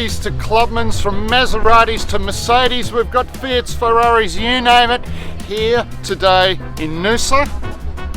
Ducatis to Clubmans, from Maseratis to Mercedes. We've got Fiats, Ferraris, you name it, here today in Noosa.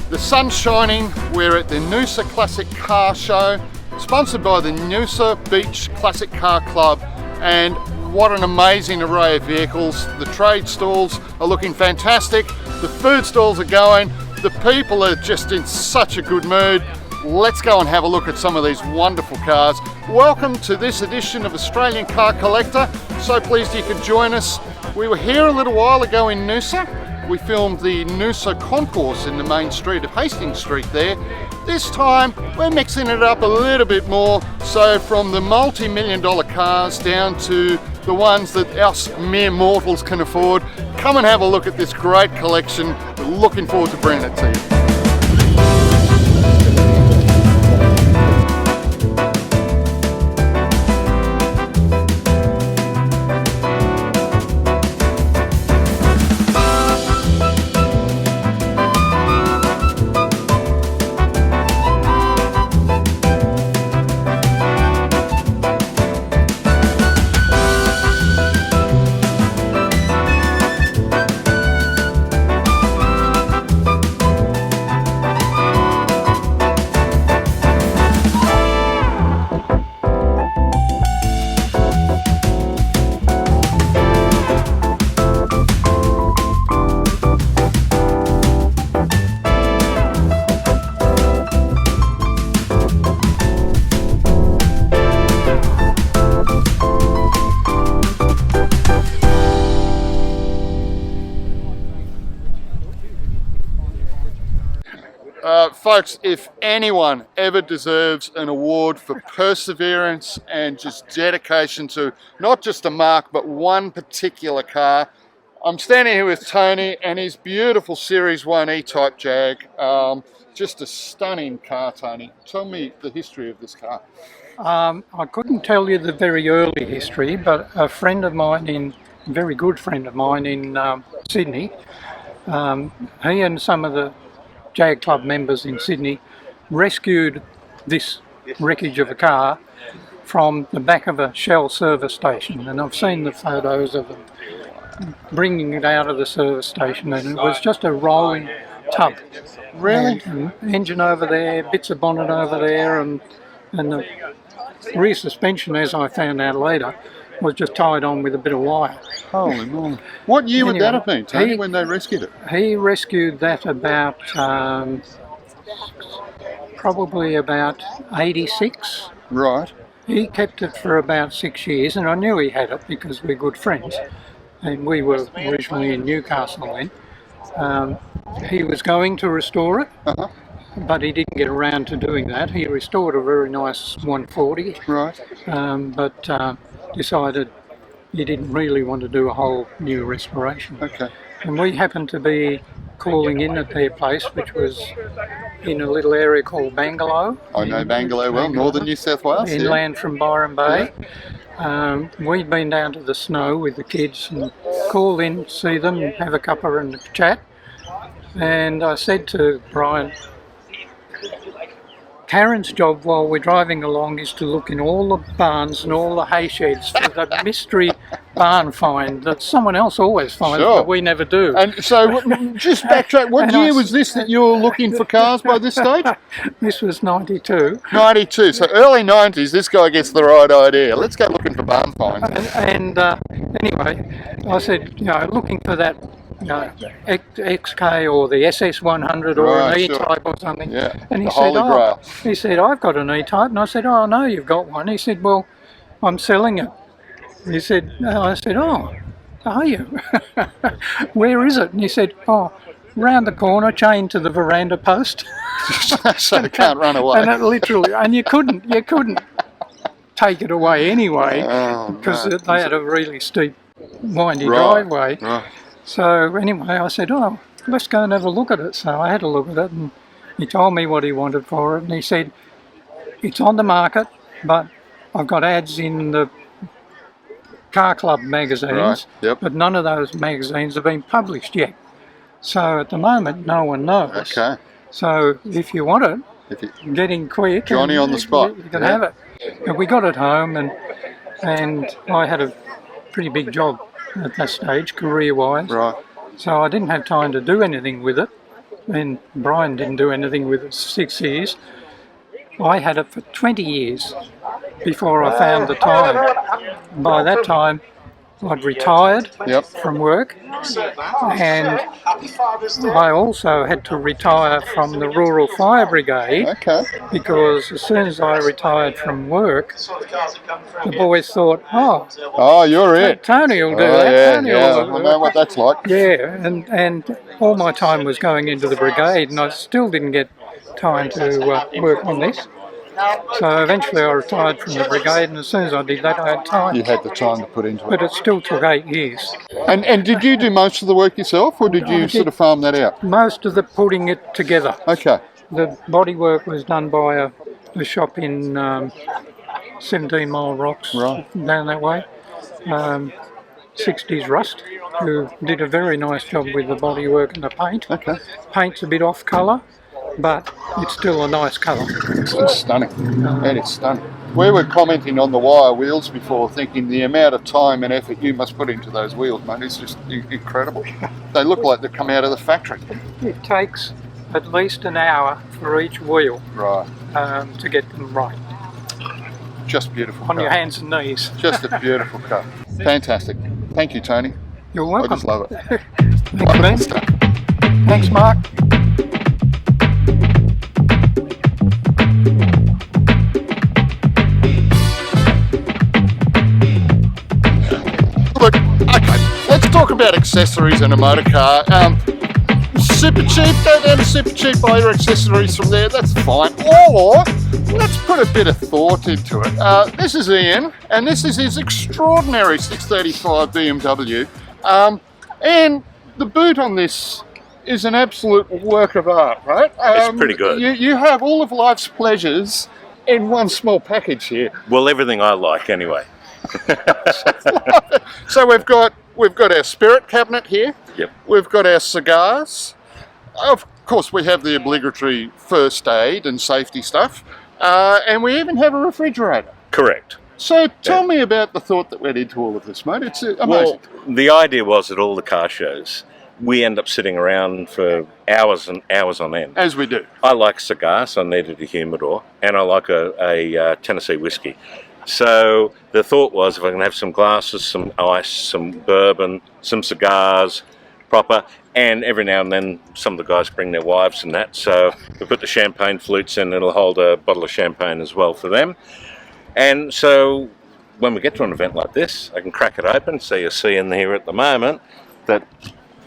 The sun's shining. We're at the Noosa Classic Car Show, sponsored by the Noosa Beach Classic Car Club, and what an amazing array of vehicles. The trade stalls are looking fantastic, the food stalls are going, the people are just in such a good mood. Let's go and have a look at some of these wonderful cars. Welcome to this edition of Australian Car Collector. So pleased you could join us. We were here a little while ago in Noosa. We filmed the Noosa concourse in the main street of Hastings Street there. This time we're mixing it up a little bit more, so from the multi-million dollar cars down to the ones that us mere mortals can afford. Come and have a look at this great collection. We're looking forward to bringing it to you. Folks, if anyone ever deserves an award for perseverance and just dedication to not just a marque, but one particular car, I'm standing here with Tony and his beautiful Series 1 E-type Jag. Just a stunning car, Tony. Tell me the history of this car. I couldn't tell you the very early history, but a friend of mine, a very good friend of mine in Sydney, he and some of the Jag Club members in Sydney rescued this wreckage of a car from the back of a Shell service station, and I've seen the photos of them bringing it out of the service station, and it was just a rolling tub. Really? And engine over there, bits of bonnet over there, and the rear suspension, as I found out later, was just tied on with a bit of wire. Holy moly. What year would that have been, Tony, when they rescued it? He rescued that about, probably about 86. Right. He kept it for about 6 years, and I knew he had it because we're good friends. And we were originally in Newcastle then. He was going to restore it, but he didn't get around to doing that. He restored a very nice 140. Right. But decided he didn't really want to do a whole new restoration. Okay. And we happened to be calling in at their place, which was in a little area called Bangalow. I know Bangalow well, northern New South Wales. Inland from Byron Bay. We'd been down to the snow with the kids and called in, see them, have a cuppa and a chat. And I said to Brian, Karen's job while we're driving along is to look in all the barns and all the hay sheds for the mystery barn find that someone else always finds, but we never do. And so, just backtrack, what year was this that you were looking for cars by this stage? This was 92. 92, so early 90s, this guy gets the right idea. Let's go looking for barn finds. And anyway, I said, looking for that XK or the SS100 or an E-type or something. Yeah, and he said, I've got an E-type. And I said, oh, no, you've got one. He said, well, I'm selling it. He said, I said, oh, are you? Where is it? And he said, oh, round the corner, chained to the veranda post. So it can't run away. And it literally, and you couldn't take it away anyway, because they had a really steep, windy driveway. Right. So anyway, I said, oh, let's go and have a look at it. So I had a look at it, and he told me what he wanted for it, and he said, it's on the market, but I've got ads in the Car Club magazines, but none of those magazines have been published yet. So at the moment, no one knows. Okay. So if you want it, get in quick. Johnny on the spot. You can have it. And we got it home, and and I had a pretty big job at that stage, career-wise. Right. So I didn't have time to do anything with it, and Brian didn't do anything with it for 6 years. I had it for 20 years before I found the time. By that time, I'd retired from work, and I also had to retire from the Rural Fire Brigade because as soon as I retired from work, the boys thought, oh, you're it. Tony will do that. Yeah, Tony I know what that's like. Yeah, and all my time was going into the brigade, and I still didn't get time to work on this. So eventually I retired from the brigade, and as soon as I did that, I had time. You had the time to put into it. But it still took 8 years. And did you do most of the work yourself, or did you sort of farm that out? Most of the putting it together. Okay. The body work was done by a shop in 17 Mile Rocks, down that way. 60s Rust, who did a very nice job with the body work and the paint. Okay. Paint's a bit off colour, but it's still a nice colour. It's stunning. And it's stunning. We were commenting on the wire wheels before, thinking the amount of time and effort you must put into those wheels, mate, is just incredible. They look like they come out of the factory. It takes at least an hour for each wheel to get them right. Just beautiful. On your hands and knees. Just a beautiful car. Fantastic. Thank you, Tony. You're welcome. I just love it. Thanks, Ben. Thanks, Mark. Look, okay, let's talk about accessories in a motor car. Super cheap, don't ever super cheap, buy your accessories from there, that's fine. Or, let's put a bit of thought into it. This is Ian, and this is his extraordinary 635 BMW. And the boot on this is an absolute work of art, right? It's pretty good. You have all of life's pleasures in one small package here. Well, everything I like anyway. So we've got our spirit cabinet here. Yep. We've got our cigars. Of course, we have the obligatory first aid and safety stuff, and we even have a refrigerator. Correct. So tell me about the thought that went into all of this, mate. It's amazing. Well, the idea was at all the car shows, we end up sitting around for hours and hours on end. As we do. I like cigars, so I needed a humidor, and I like a Tennessee whiskey. So the thought was, if I can have some glasses, some ice, some bourbon, some cigars, proper, and every now and then some of the guys bring their wives and that, so we put the champagne flutes in, it'll hold a bottle of champagne as well for them. And so when we get to an event like this, I can crack it open, so you'll see in here at the moment that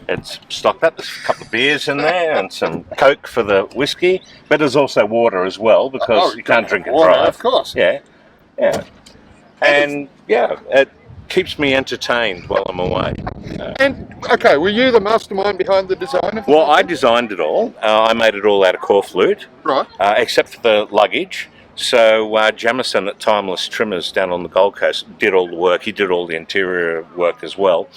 it's stocked up. There's a couple of beers in there and some Coke for the whiskey, but there's also water as well, because you can't drink it dry. Of course. Yeah. And it keeps me entertained while I'm away. And okay, were you the mastermind behind the design of it? Well, I designed it all. I made it all out of core flute, Right. Except for the luggage. So Jamison at Timeless Trimmers down on the Gold Coast did all the work. He did all the interior work as well.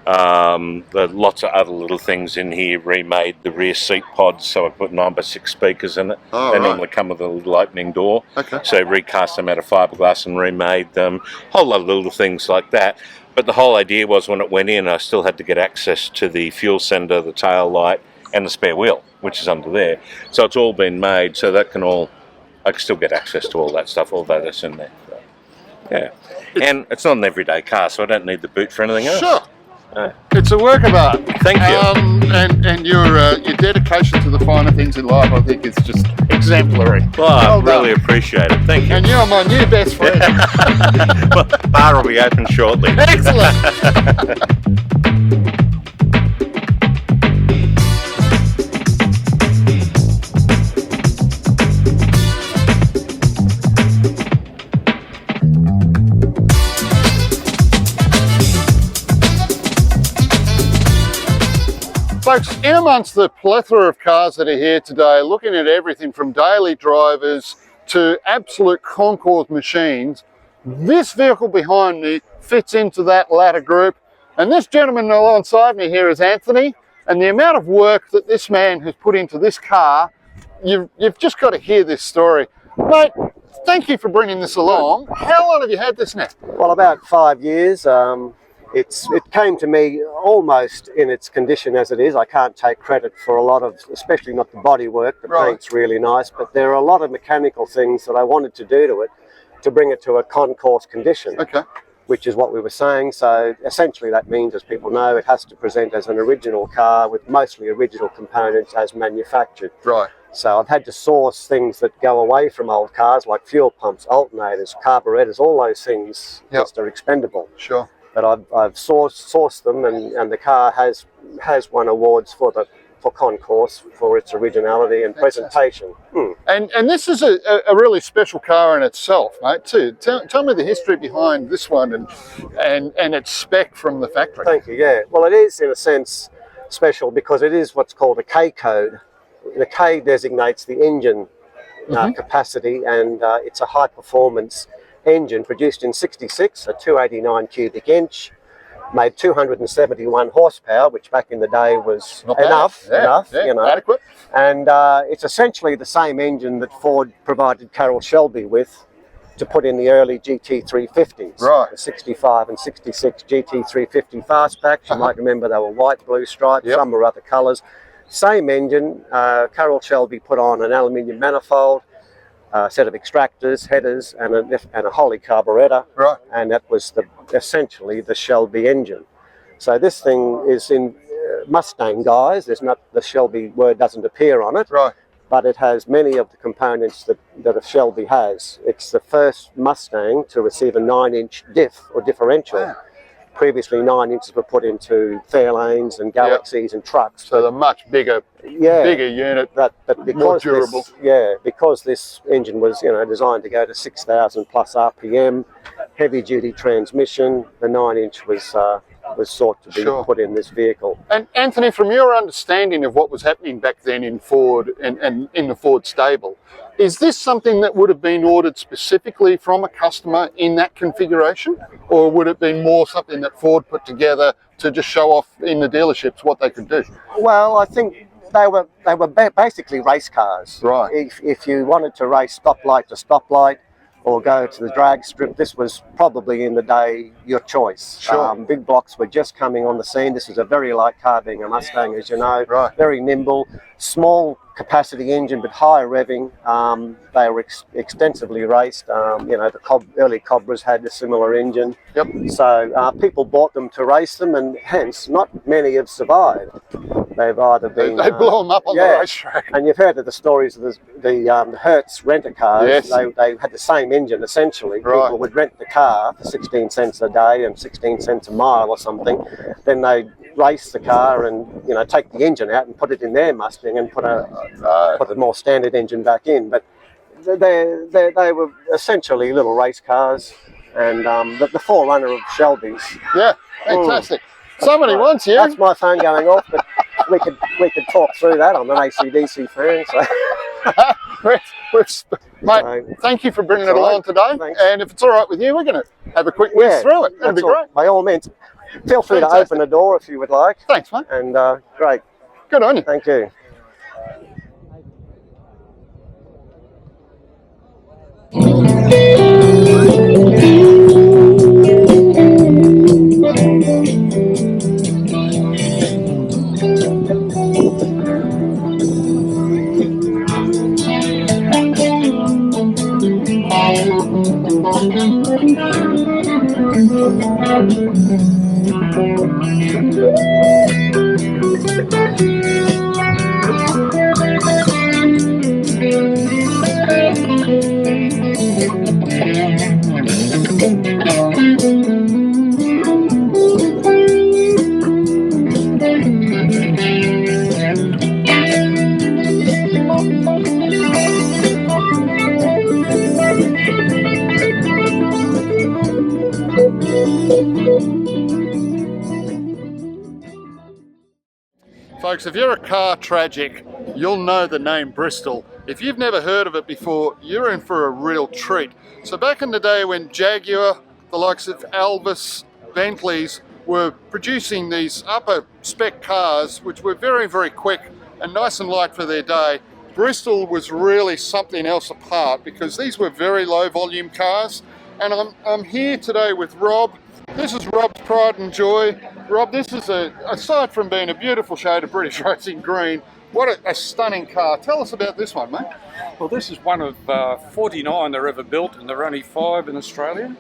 There are lots of other little things in here. Remade the rear seat pods, so I put 9x6 speakers in it. Oh, they right. normally come with a little opening door. Okay. So recast them out of fiberglass and remade them. A whole lot of little things like that. But the whole idea was when it went in, I still had to get access to the fuel sender, the tail light, and the spare wheel, which is under there. So it's all been made, so that I can still get access to all that stuff, although that's in there. So, yeah. And it's not an everyday car, so I don't need the boot for anything else. Sure. It's a work of art. Thank you. And your dedication to the finer things in life, I think, is just exemplary. Well, I really appreciate it. Thank you. And you're my new best friend. Well, bar will be open shortly. Excellent. Folks, in amongst the plethora of cars that are here today, looking at everything from daily drivers to absolute concours machines, this vehicle behind me fits into that latter group. And this gentleman alongside me here is Anthony, and the amount of work that this man has put into this car, you've just got to hear this story. Mate, thank you for bringing this along. How long have you had this now? Well, about 5 years. It came to me almost in its condition as it is. I can't take credit for a lot of, especially not the bodywork. The paint's really nice, but there are a lot of mechanical things that I wanted to do to it to bring it to a concourse condition. Okay. Which is what we were saying. So essentially that means, as people know, it has to present as an original car with mostly original components as manufactured. Right. So I've had to source things that go away from old cars, like fuel pumps, alternators, carburetors, all those things that are expendable. Sure. But I've sourced them, and the car has won awards for concourse for its originality and presentation. And this is a really special car in itself, mate, too. Tell me the history behind this one and its spec from the factory. Thank you, yeah. Well, it is in a sense special because it is what's called a K-code. The K designates the engine capacity, and it's a high performance engine produced in '66, a 289 cubic inch, made 271 horsepower, which back in the day was enough, you know. Adequate. And it's essentially the same engine that Ford provided Carroll Shelby with to put in the early GT350s. Right. The 65 and 66 GT350 fastbacks. You might remember they were white, blue stripes, some were other colours. Same engine. Carroll Shelby put on an aluminium manifold, a set of extractors, headers, and a Holly carburettor. Right. And that was essentially the Shelby engine. So this thing is in Mustang guise. There's not, the Shelby word doesn't appear on it. Right. But it has many of the components that a Shelby has. It's the first Mustang to receive a 9-inch diff or differential. Wow. Previously 9 inches were put into Fairlanes and Galaxies and trucks. So the much bigger unit, but because more durable. Because this engine was designed to go to 6,000 plus RPM, heavy duty transmission, the 9-inch was sought to be put in this vehicle. And Anthony, from your understanding of what was happening back then in Ford and in the Ford stable, is this something that would have been ordered specifically from a customer in that configuration, or would it be more something that Ford put together to just show off in the dealerships what they could do? Well, I think they were basically race cars. Right. If you wanted to race stoplight to stoplight, or go to the drag strip, this was probably in the day your choice. Sure. Big blocks were just coming on the scene. This was a very light car, being a Mustang, as you know. Right. Very nimble, small capacity engine, but high revving. They were extensively raced. The early Cobras had a similar engine. Yep. So people bought them to race them, and hence not many have survived. They've either been... They blow them up on the racetrack. And you've heard of the stories of the Hertz rent-a-cars. Yes. They had the same engine, essentially. Right. People would rent the car for 16 cents a day and 16 cents a mile or something. Then they'd race the car and take the engine out and put it in their Mustang and put a more standard engine back in. But they were essentially little race cars, and the forerunner of Shelby's. Yeah, fantastic. Somebody wants you. That's my phone going off, but we could talk through that. I'm an AC/DC fan, so. Mate, thank you for bringing it along today. Thanks. And if it's all right with you, we're going to have a quick whiz through it. That'd be great. By all means, feel free to open the door if you would like. Thanks, mate. And great. Good on you. Thank you. Folks, if you're a car tragic, you'll know the name Bristol. If you've never heard of it before, you're in for a real treat. So back in the day when Jaguar, the likes of Elvis, Bentleys, were producing these upper spec cars, which were very, very quick and nice and light for their day, Bristol was really something else apart because these were very low volume cars. And I'm here today with Rob. This is Rob's pride and joy. Rob, this is aside from being a beautiful shade of British racing green, what a stunning car. Tell us about this one, mate. Well, this is one of 49 they're ever built, and there are only 5 in Australia.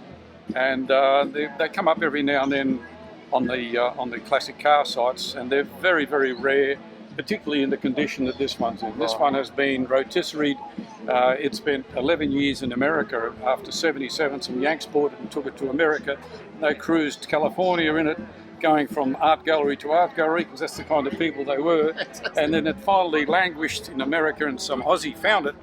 And they come up every now and then on the classic car sites, and they're very, very rare, particularly in the condition that this one's in. This one has been rotisseried. It spent 11 years in America. After 77, some Yanks bought it and took it to America. They cruised California in it, going from art gallery to art gallery, because that's the kind of people they were. And then it finally languished in America, and some Aussie found it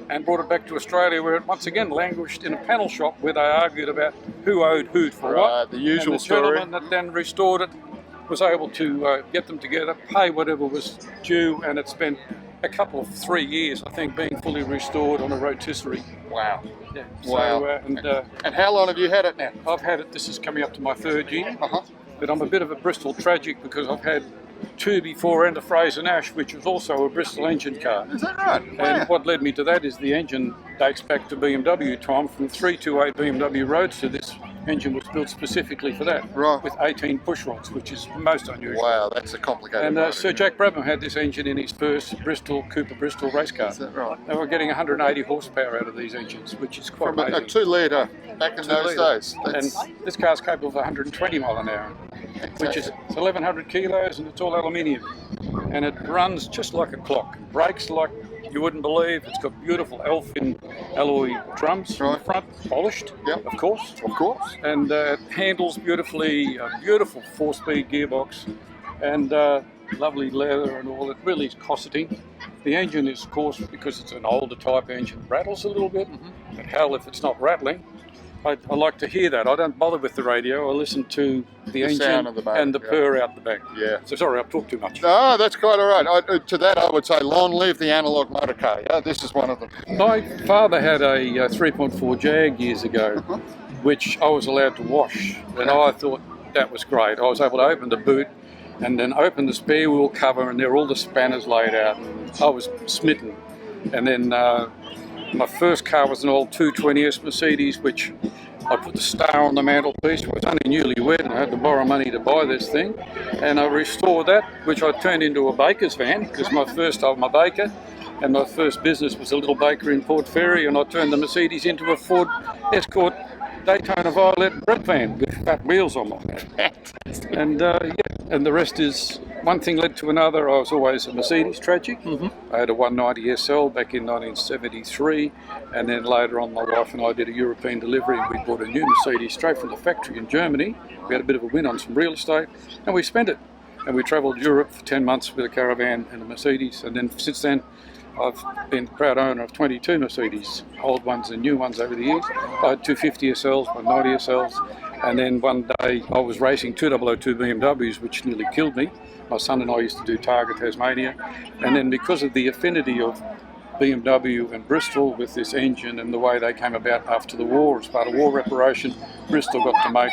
and brought it back to Australia, where it once again languished in a panel shop where they argued about who owed who for what. The usual and the story. gentleman that then restored it was able to get them together, pay whatever was due, and it spent a couple of 3 years, I think, being fully restored on a rotisserie. Wow. Yeah. Wow. So, and how long have you had it now? I've had it, this is coming up to my 3rd year, Uh-huh. but I'm a bit of a Bristol tragic because I've had 2 before and a Fraser Nash, which was also a Bristol engine car. Is that right? And what led me to that is the engine dates back to BMW time. From 328 BMW Roadster, this engine was built specifically for that, Right. with 18 push rods, which is most unusual. Wow, that's a complicated And motor. Sir Jack Brabham had this engine in his first Cooper Bristol race car. Is that right? They were getting 180 horsepower out of these engines, which is quite From a amazing. 2-litre back in those 2 days. litre. And this car's capable of 120 mile an hour, which is it's 1,100 kilos, and it's all aluminium. And it runs just like a clock. Brakes like you wouldn't believe. It's got beautiful Elfin alloy drums in the Right. front, polished, Yep. of course. Of course. And it handles beautifully, a beautiful 4-speed gearbox, and lovely leather and all. It really is cosseting. The engine is, of course, because it's an older type engine, rattles a little bit. But hell, if it's not rattling, I like to hear that. I don't bother with the radio. I listen to the engine sound of the back, and the yeah. pur out the back. Yeah. So sorry, I've talked too much. No, that's quite all right. To that, I would say, long live the analogue motor car. Yeah, this is one of them. My father had a 3.4 Jag years ago, which I was allowed to wash, and I thought that was great. I was able to open the boot and then open the spare wheel cover, and there were all the spanners laid out, and I was smitten. And then my first car was an old 220S Mercedes, which I put the star on the mantelpiece. I was only newlywed and I had to borrow money to buy this thing, and I restored that, which I turned into a baker's van, because I'm a baker, and my first business was a little bakery in Port Fairy, and I turned the Mercedes into a Ford Escort Daytona Violet bread van with fat wheels on it. And and the rest is, one thing led to another. I was always a Mercedes tragic. I had a 190 SL back in 1973, and then later on my wife and I did a European delivery, and we bought a new Mercedes straight from the factory in Germany. We had a bit of a win on some real estate, and we spent it. And we travelled Europe for 10 months with a caravan and a Mercedes, and then since then I've been the proud owner of 22 Mercedes, old ones and new ones over the years. I had 250 SLs, 190 SLs, and then one day I was racing 2002 BMWs, which nearly killed me. My son and I used to do Targa Tasmania, and then because of the affinity of BMW and Bristol with this engine and the way they came about after the war, as part of war reparation, Bristol got to make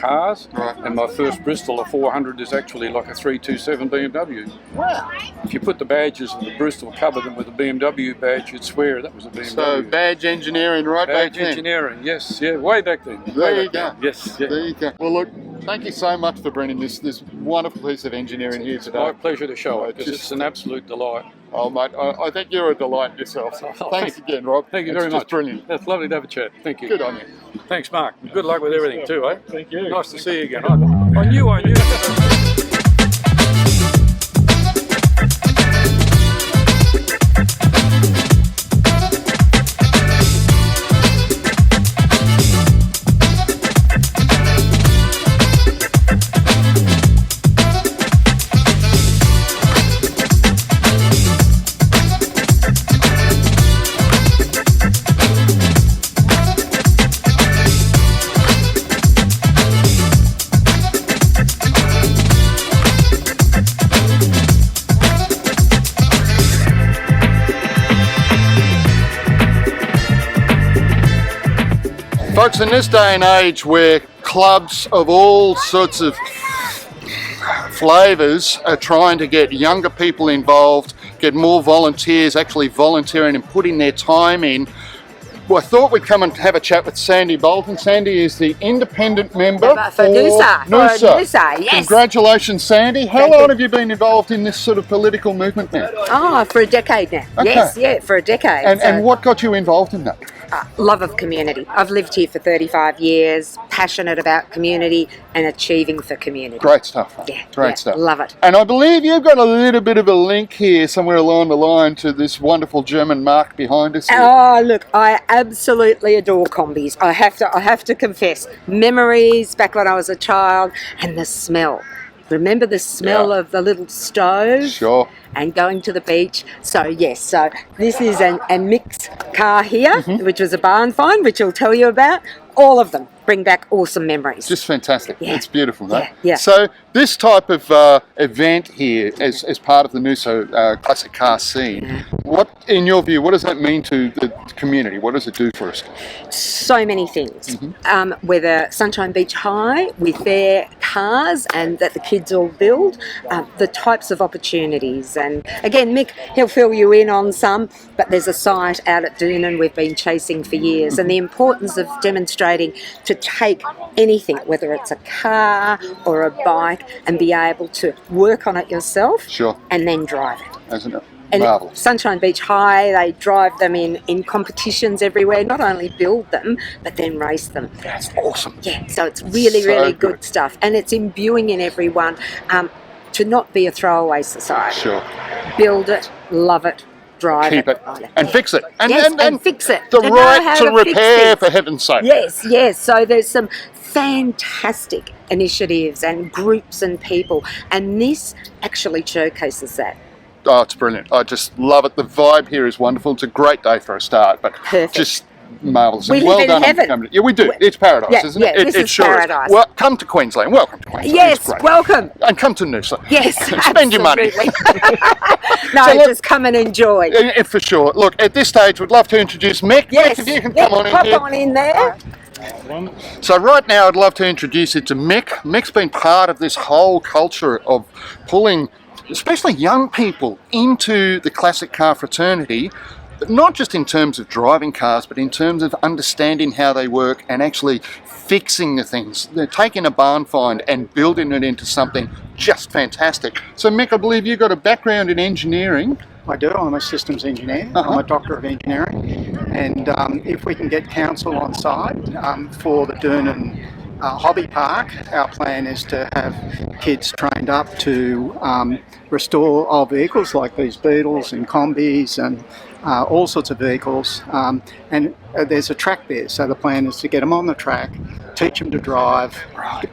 cars, Right. and my first Bristol, a 400, is actually like a 327 BMW. Wow. If you put the badges of the Bristol, cover them with a BMW badge, you'd swear that was a BMW. So badge engineering right back Badge then. engineering, yes, yeah, way back then. There Way you back go. then. Yes, yeah. There you go. Well, look, thank you so much for bringing this wonderful piece of engineering here It's my today. pleasure to show it, because Just- it's an absolute delight. Oh, mate, I think you're a delight yourself. So Oh, thanks again, Rob. Thank you It's very just much. brilliant. That's lovely to have a chat. Thank you. Good on you. Thanks, Mark. Good luck with everything too, eh? Thank you. Nice to see you again. I knew. Folks, in this day and age where clubs of all sorts of flavours are trying to get younger people involved, get more volunteers actually volunteering and putting their time in. Well, I thought we'd come and have a chat with Sandy Bolton. Sandy is the independent member for Noosa. Noosa. For Noosa, yes. Congratulations, Sandy. How long have you been involved in this sort of political movement now? Oh, for a decade now. Okay. Yes, yeah, for a decade. And what got you involved in that? Love of community. I've lived here for 35 years, passionate about community and achieving for community. Great stuff. Yeah, Great stuff. Love it. And I believe you've got a little bit of a link here somewhere along the line to this wonderful German mark behind us here. Oh, look, I absolutely adore combis. I have to confess. Memories back when I was a child and the smell. Remember the smell of the little stove? Sure. And going to the beach. So yes, so this is a mixed car here, which was a barn find, which I'll tell you about. All of them bring back awesome memories. Just fantastic. Yeah. It's beautiful, right? Yeah. So this type of event here as part of the Noosa classic car scene, what, in your view, what does that mean to the community? What does it do for us? So many things. Whether Sunshine Beach High with their cars and that the kids all build, the types of opportunities. And again, Mick, he'll fill you in on some, but there's a site out at Doonan we've been chasing for years, and the importance of demonstrating to take anything, whether it's a car or a bike, and be able to work on it yourself and then drive it. Isn't it? And marvellous. Sunshine Beach High, they drive them in competitions everywhere, not only build them, but then race them. That's awesome. Yeah, so it's really good stuff. And it's imbuing in everyone to not be a throwaway society. Sure. Build it, love it, drive Keep it, and fix it. And, and fix it. The To know right how to fix repair, things. for heaven's sake. Yes. So there's some fantastic initiatives and groups and people, and this actually showcases that. Oh, it's brilliant. I just love it. The vibe here is wonderful. It's a great day for a start, but just marvellous. We And live well in done. heaven. Yeah, we do. It's paradise, isn't it? This It is sure paradise. Well, come to Queensland. Welcome to Queensland. Yes, It's great. welcome. And come to Noosa. Yes, Spend your money. No, So look- just come and enjoy. Yeah, for sure. Look, at this stage, we'd love to introduce Mick. Yes, Mick, if you can come on in pop here. on in there. So right now I'd love to introduce you to Mick. Mick's been part of this whole culture of pulling especially young people into the classic car fraternity, but not just in terms of driving cars, but in terms of understanding how they work and actually fixing the things. They're taking a barn find and building it into something just fantastic. So Mick, I believe you've got a background in engineering. I do. I'm a systems engineer. I'm a doctor of engineering. And if we can get council on side for the Doonan hobby park, our plan is to have kids trained up to restore old vehicles like these Beetles and Combis and all sorts of vehicles. And there's a track there, so the plan is to get them on the track, teach them to drive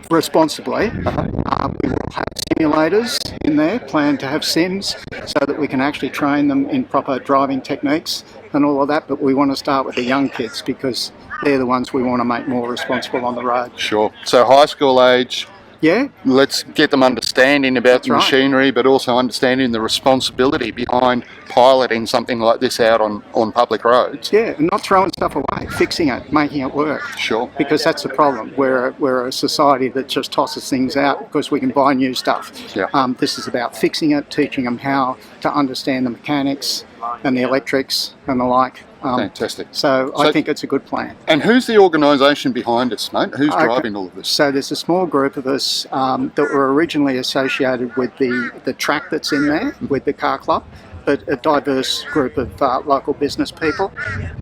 responsibly. We will have simulators in there, plan to have sims so that we can actually train them in proper driving techniques and all of that, but we want to start with the young kids because they're the ones we want to make more responsible on the road. Sure. So high school age. Yeah. Let's get them understanding about the right. machinery, but also understanding the responsibility behind piloting something like this out on public roads. Yeah, and not throwing stuff away, fixing it, making it work. Sure. Because that's the problem. We're a society that just tosses things out because we can buy new stuff. Yeah. This is about fixing it, teaching them how to understand the mechanics and the electrics and the like. Fantastic. So I think it's a good plan. And who's the organisation behind us, mate? Who's driving all of this? So there's a small group of us that were originally associated with the track that's in there, with the car club, but a diverse group of local business people.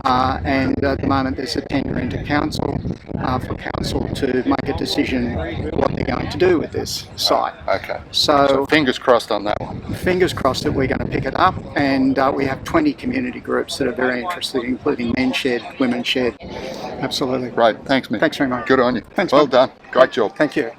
And at the moment there's a tender into council for council to make a decision what they're going to do with this site. Okay. So fingers crossed on that one. Fingers crossed that we're going to pick it up, and we have 20 community groups that are very interested, including Men's Shed, Women's Shed. Absolutely. Great. Thanks, Mick. Thanks very much. Good on you. Thanks, well mate. done. Great job. Thank you.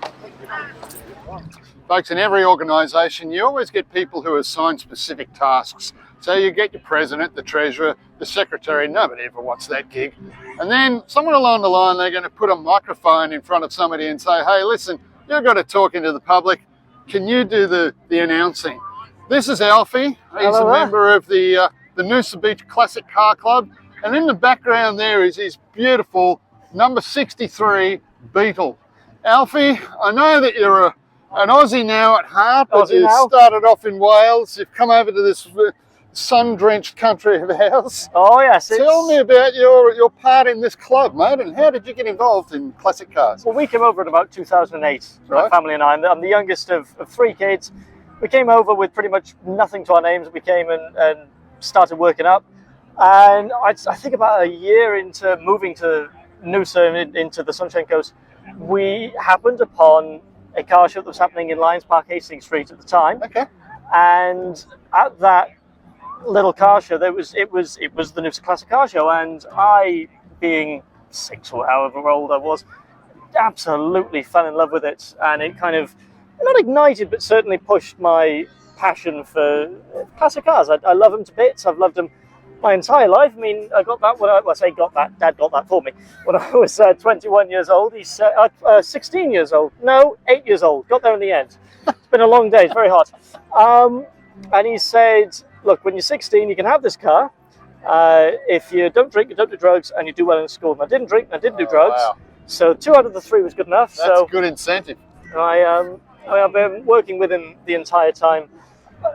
Folks, in every organisation, you always get people who are assigned specific tasks. So you get your president, the treasurer, the secretary. Nobody ever wants that gig. And then somewhere along the line, they're going to put a microphone in front of somebody and say, hey, listen, you've got to talk into the public. Can you do the announcing? This is Alfie. He's a member of the Noosa Beach Classic Car Club. And in the background there is his beautiful number 63 Beetle. Alfie, I know that you're an Aussie now at heart, but you started off in Wales. You've come over to this sun-drenched country of ours. Oh yes. Tell me about your part in this club, mate, and how did you get involved in classic cars? Well, we came over in about 2008, Right. my family and I. I'm the youngest of 3 kids. We came over with pretty much nothing to our names. We came and started working up. And I think about a year into moving to Noosa into the Sunshine Coast, we happened upon a car show that was happening in Lions Park, Hastings Street at the time. Okay. And at that little car show, it was the Noosa Classic Car Show, and I, being 6 or however old I was, absolutely fell in love with it, and it kind of not ignited, but certainly pushed my passion for classic cars. I love them to bits. I've loved them my entire life. I mean, I got that Dad got that for me when I was 21 years old. He's 16 years old. No, 8 years old. Got there in the end. It's been a long day. It's very hot. And he said, look, when you're 16, you can have this car. If you don't drink, you don't do drugs, and you do well in school. And I didn't drink, and I didn't do drugs. Wow. So 2 out of the 3 was good enough. That's so good incentive. I've been working with him the entire time.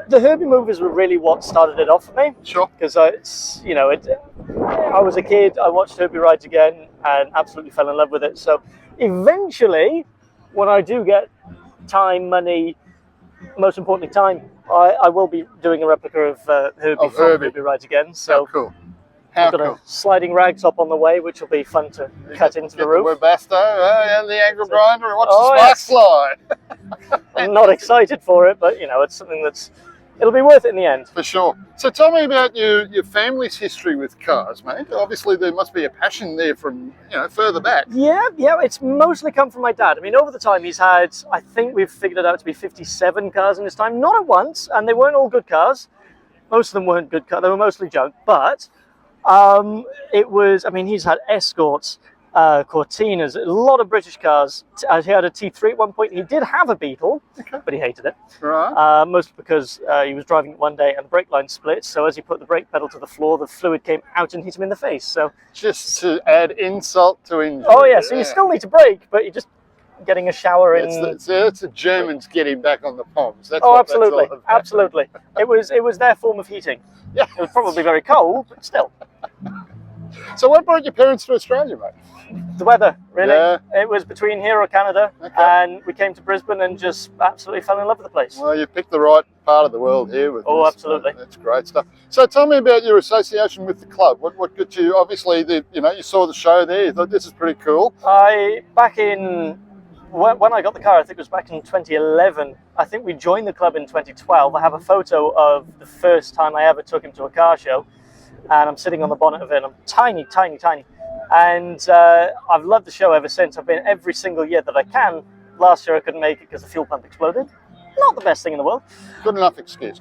The Herbie movies were really what started it off for me. Sure. Because I was a kid, I watched Herbie Rides Again and absolutely fell in love with it. So eventually, when I do get time, money, most importantly time, I will be doing a replica of Herbie from Herbie Rides Again. So how cool. I've got a sliding rag top on the way, which will be fun to cut into the roof. The Webasto, and the angle grinder, and watch the spark slide. I'm not excited for it, but it's something it'll be worth it in the end. For sure. So tell me about your family's history with cars, mate. Obviously there must be a passion there from, further back. Yeah, it's mostly come from my dad. I mean, over the time he's had, I think we've figured it out to be 57 cars in his time, not at once, and they weren't all good cars. Most of them weren't good cars, they were mostly junk, but he's had Escorts, Cortinas, a lot of British cars. He had a T3 at one point. He did have a Beetle, but he hated it. Right. Mostly because he was driving it one day and the brake line split. So as he put the brake pedal to the floor, the fluid came out and hit him in the face. So just to add insult to injury. Oh yeah, so you still need to brake, but you're just getting a shower in. That's the Germans getting back on the Poms. Absolutely, absolutely. It was their form of heating. Yeah. It was probably very cold, but still. So what brought your parents to Australia, mate? The weather, really. Yeah. It was between here or Canada, and we came to Brisbane and just absolutely fell in love with the place. Well, you picked the right part of the world here. With this. Absolutely. That's great stuff. So tell me about your association with the club. What got you? Obviously, you saw the show there. You thought this is pretty cool. When I got the car, I think it was back in 2011. I think we joined the club in 2012. I have a photo of the first time I ever took him to a car show, and I'm sitting on the bonnet of it. And I'm tiny, tiny, tiny. And I've loved the show ever since. I've been every single year that I can. Last year I couldn't make it because the fuel pump exploded. Not the best thing in the world. Good enough excuse.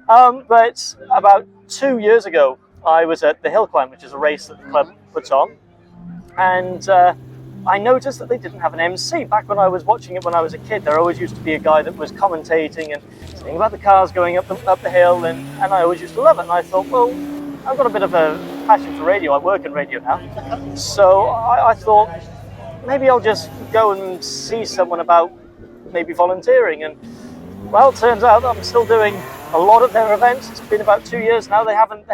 But about 2 years ago, I was at the Hill Climb, which is a race that the club puts on. And I noticed that they didn't have an MC. Back when I was watching it when I was a kid, there always used to be a guy that was commentating and saying about the cars going up the hill, and I always used to love it. And I thought, well, I've got a bit of a passion for radio. I work in radio now. So I thought, maybe I'll just go and see someone about maybe volunteering. And well, it turns out I'm still doing a lot of their events. It's been about 2 years now. They haven't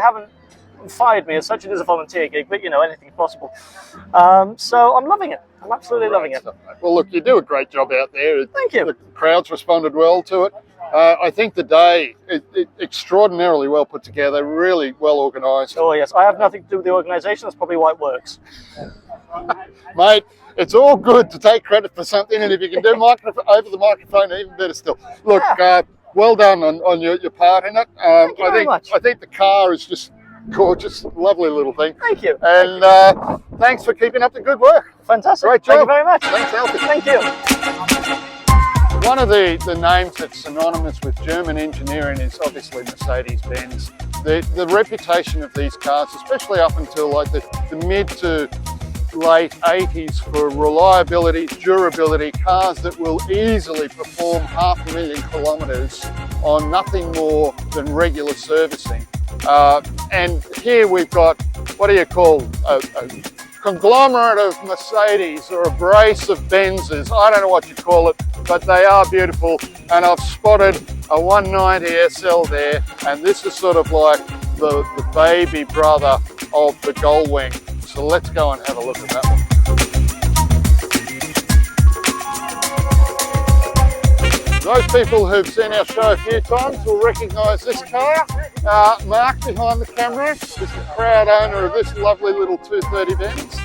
fired me as such. It is a volunteer gig, but anything's possible. So I'm loving it. I'm absolutely loving it. Well, look, you do a great job out there. Thank you. The crowds responded well to it. I think the day it extraordinarily well put together, really well organised. Oh yes, I have nothing to do with the organisation. That's probably why it works. Mate, it's all good to take credit for something, and if you can do over the microphone, even better still. Look, well done on your part in it. Thank you very much. I think the car is just gorgeous, lovely little thing. Thank you. And thanks for keeping up the good work. Fantastic. Great job. Thank you very much. Thanks, Alfie. Thank you. One of the names that's synonymous with German engineering is obviously Mercedes-Benz. The reputation of these cars, especially up until like the mid to late 80s, for reliability, durability, cars that will easily perform 500,000 kilometres on nothing more than regular servicing. And here we've got, what do you call, a conglomerate of Mercedes or a brace of Benzes. I don't know what you call it, but they are beautiful. And I've spotted a 190 SL there, and this is sort of like the baby brother of the Gullwing. So let's go and have a look at that one. Those people who've seen our show a few times will recognise this car. Mark behind the camera is the proud owner of this lovely little 230 Benz.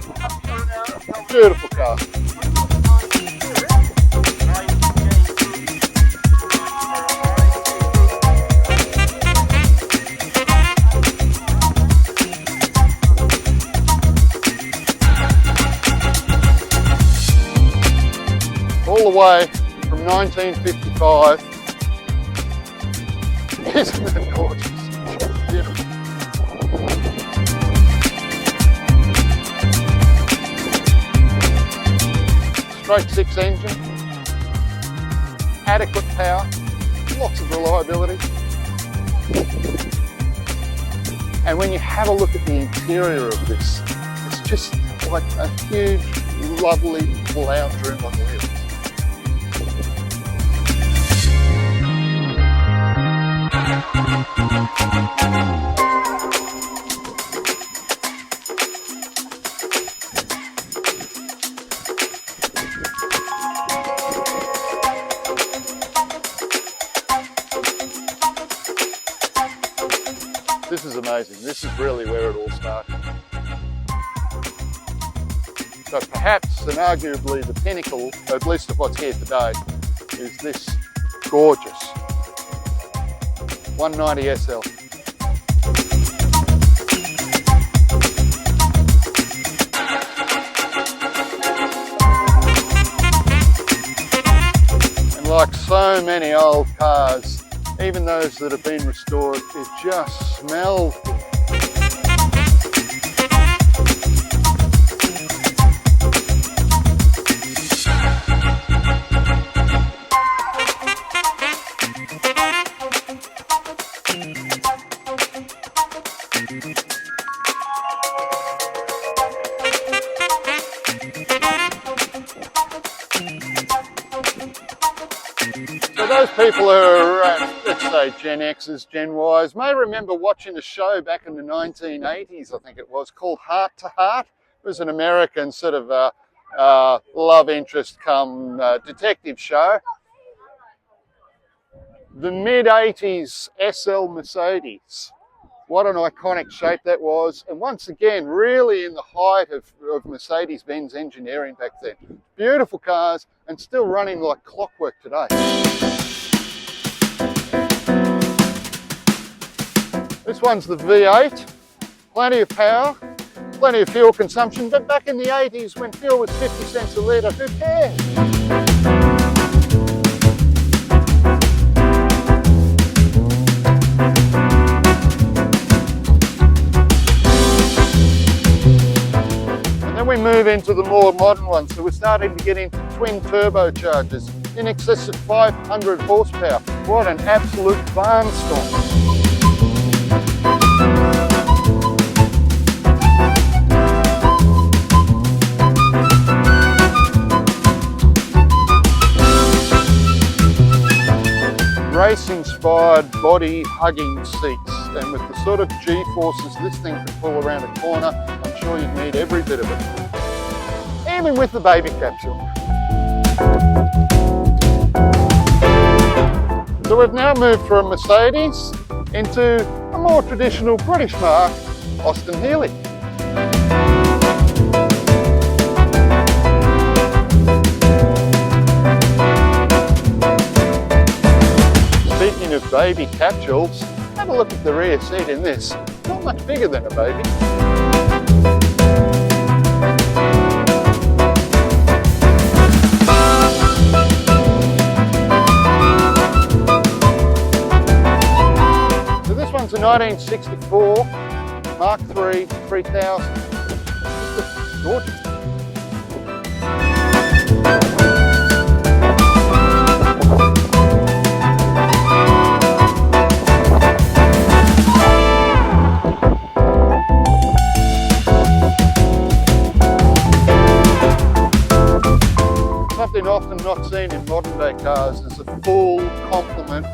Beautiful car. All the way from 1955. Isn't it gorgeous? Beautiful. Straight six engine, adequate power, lots of reliability. And when you have a look at the interior of this, it's just like a huge, lovely lounge room on wheels. This is amazing. This is really where it all started. So perhaps and arguably the pinnacle, at least of what's here today, is this gorgeous 190 SL. And like so many old cars, even those that have been restored, it just smells good. So those people who are, let's say, Gen Xers, Gen Ys, may remember watching a show back in the 1980s, I think it was, called Heart to Heart. It was an American sort of love interest come detective show. The mid-80s SL Mercedes. What an iconic shape that was. And once again, really in the height of Mercedes-Benz engineering back then. Beautiful cars and still running like clockwork today. This one's the V8. Plenty of power, plenty of fuel consumption. But back in the 80s when fuel was 50 cents a litre, who cares? We move into the more modern ones, so we're starting to get into twin turbochargers in excess of 500 horsepower. What an absolute barnstorm. Race-inspired body-hugging seats, and with the sort of G-forces this thing could pull around a corner, I'm sure you'd need every bit of it. Even with the baby capsule. So we've now moved from Mercedes into a more traditional British marque, Austin Healey. Speaking of baby capsules, have a look at the rear seat in this. Not much bigger than a baby. So this one's a 1964 Mark III 3000. Just gorgeous. Something often not seen in modern day cars is a full complement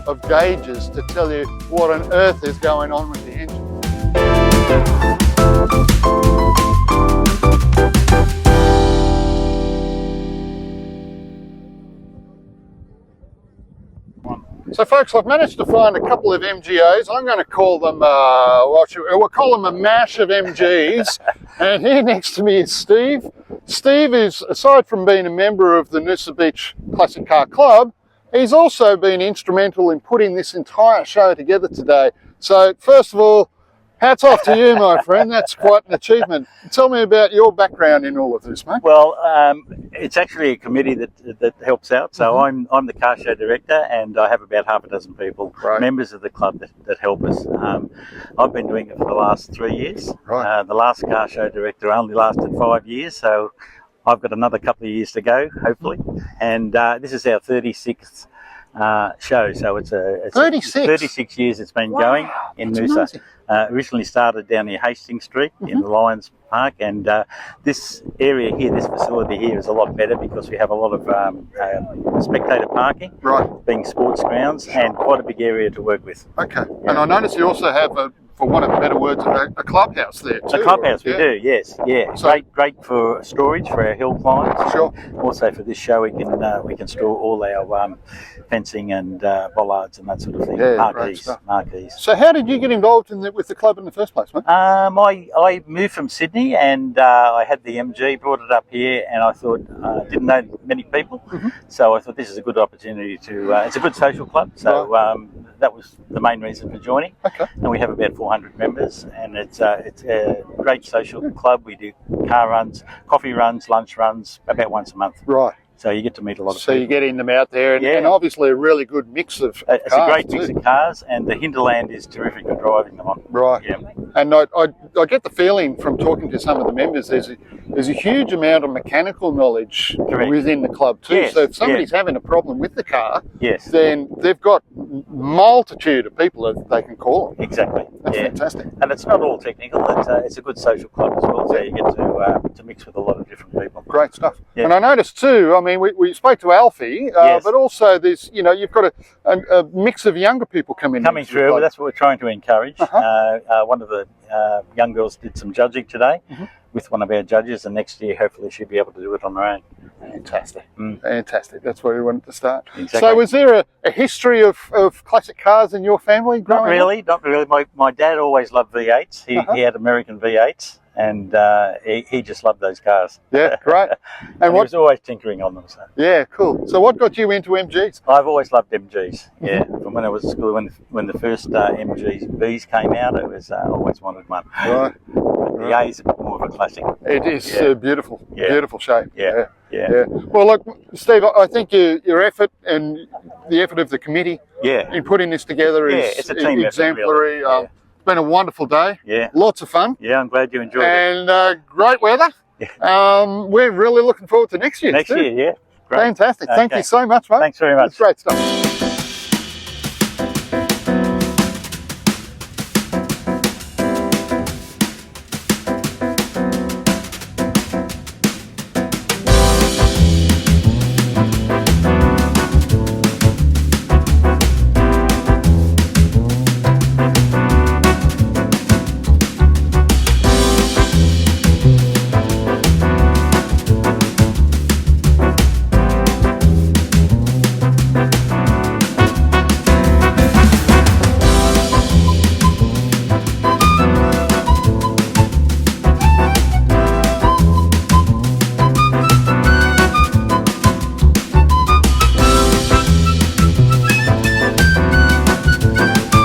of gauges to tell you what on earth is going on with the engine. So folks, I've managed to find a couple of MGOs. I'm going to call them, we'll call them a mash of MGs. And here next to me is Steve. Steve is, aside from being a member of the Noosa Beach Classic Car Club, he's also been instrumental in putting this entire show together today. So first of all, hats off to you, my friend. That's quite an achievement. Tell me about your background in all of this, mate. Well, it's actually a committee that helps out. So I'm the car show director, and I have about half a dozen people, members of the club that help us. I've been doing it for the last 3 years. Right. The last car show director only lasted 5 years, so I've got another couple of years to go, hopefully. And this is our 36th show, so it's 36 years it's been going in Noosa. Originally started down near Hastings Street in the Lions Park, and this area here, this facility here, is a lot better because we have a lot of spectator parking, being sports grounds, and quite a big area to work with. Okay, and I notice you also have for want of better words, a clubhouse there too. A clubhouse, we do, yes, yeah. So, great for storage for our hill climbs. Sure. Also for this show, we can store all our fencing and bollards and that sort of thing. Yeah, marquees. So how did you get involved with the club in the first place, mate? I moved from Sydney, and I had the MG, brought it up here, and I thought didn't know many people, so I thought this is a good opportunity to. It's a good social club, so that was the main reason for joining. Okay. And we have about 400 members, and it's a great social club. We do car runs, coffee runs, lunch runs about once a month. Right. So you get to meet a lot of people. So you get in them out there, and obviously a really good mix of cars. It's a great mix of cars, and the hinterland is terrific for driving them on. Right. Yeah. And I get the feeling from talking to some of the members, there's a huge amount of mechanical knowledge within the club too. Yes. So if somebody's having a problem with the car, yes, then they've got multitude of people that they can call. Exactly. That's fantastic. And it's not all technical. It's a good social club as well. So you get to mix with a lot of different people. Great stuff. Yeah. And I noticed too, I mean, we spoke to Alfie, but also there's, you've got a mix of younger people coming through. Well, that's what we're trying to encourage. One of the young girls did some judging today with one of our judges, and next year hopefully she'll be able to do it on her own. Fantastic. Fantastic. That's where we wanted to start. Exactly. So was there a history of classic cars in your family growing up? Not really. My dad always loved V8s. He had American V8s, and he just loved those cars. Yeah, great. And he was always tinkering on them. So. Yeah, cool. So what got you into MGs? I've always loved MGs. Yeah, from when I was at school, when the first MGs Vs came out, I always wanted one. Right. The A is a bit more of a classic. It is beautiful, beautiful shape. Yeah. Well, look, Steve, I think your effort and the effort of the committee in putting this together is it's a team exemplary. Effort, really. It's been a wonderful day. Yeah. Lots of fun. Yeah, I'm glad you enjoyed it. And great weather. Yeah. We're really looking forward to next year. Next year, yeah. Great. Fantastic. Thank you so much, mate. Thanks very much. It's great stuff.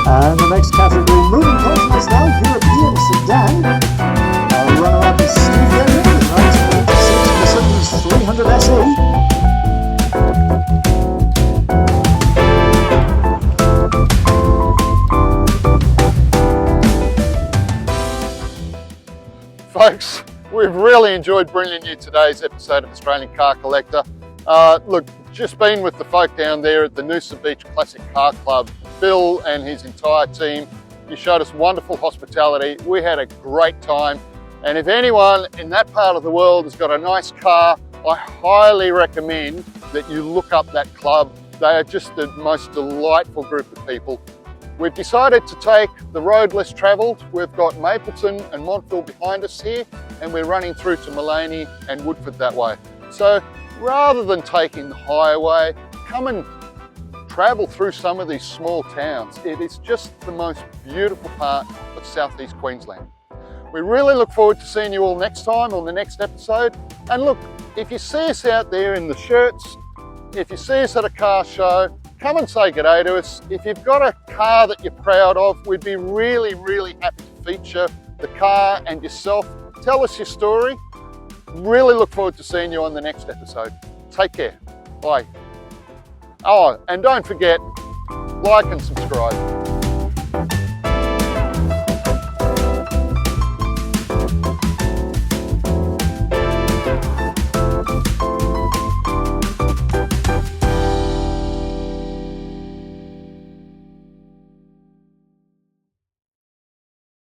And the next category, moving towards us now, European sedan. Our runner-up is Steve Denman in 1986 Mercedes 300 SE. Folks, we've really enjoyed bringing you today's episode of Australian Car Collector. Look, just been with the folk down there at the Noosa Beach Classic Car Club, Bill and his entire team. You showed us wonderful hospitality. We had a great time. And if anyone in that part of the world has got a nice car, I highly recommend that you look up that club They are just the most delightful group of people. We've decided to take the road less travelled. We've got Mapleton and Montville behind us here, and we're running through to Mullaney and Woodford that way. So rather than taking the highway, come and travel through some of these small towns. It is just the most beautiful part of southeast Queensland. We really look forward to seeing you all next time on the next episode. And look, if you see us out there in the shirts, if you see us at a car show, come and say good day to us. If you've got a car that you're proud of, we'd be really, really happy to feature the car and yourself. Tell us your story. Really look forward to seeing you on the next episode. Take care. Bye. Oh, and don't forget, like and subscribe.